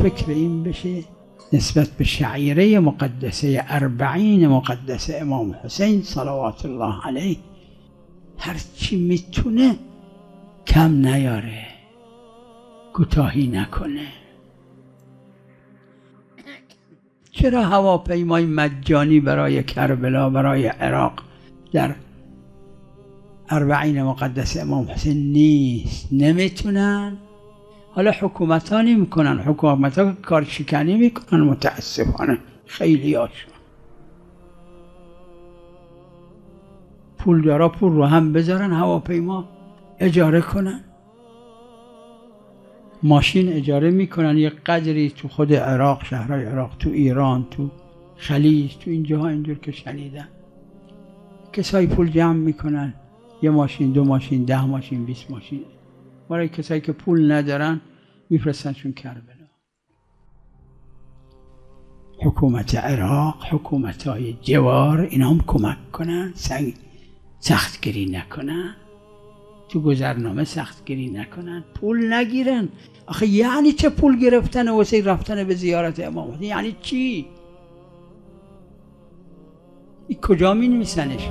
فکر این بشه نسبت به شعیره مقدسه 40 مقدسه امام حسین صلوات الله علیه هرچی میتونه کم نیاره، کوتاهی نکنه. چرا هواپیمای مجانی برای کربلا، برای عراق در 40 مقدسه امام حسین نیست؟ نمیتونن. حالا حکومت ها نمیکنن، حکومت ها کارشکنی میکنن متاسفانه. خیلی هاشون پول دارا پول رو هم بذارن هواپیما اجاره کنن، ماشین اجاره میکنن یه قدری تو خود عراق، شهرهای عراق، تو ایران، تو خلیج، تو این جاها اینجور که شنیدن کسایی پول جمع میکنن، یه ماشین، 2 ماشین، 10 ماشین، 20 ماشین برای کسایی که پول ندارن میفرستنشون کربلا. حکومت عراق، حکومت‌های جوار اینا هم کمک کنن، سختگیری نکنن، تو گذرنامه سختگیری نکنن، پول نگیرن. آخه یعنی چه پول گرفتن واسه رفتن به زیارت امام؟ یعنی چی؟ این کجا می نویسنش؟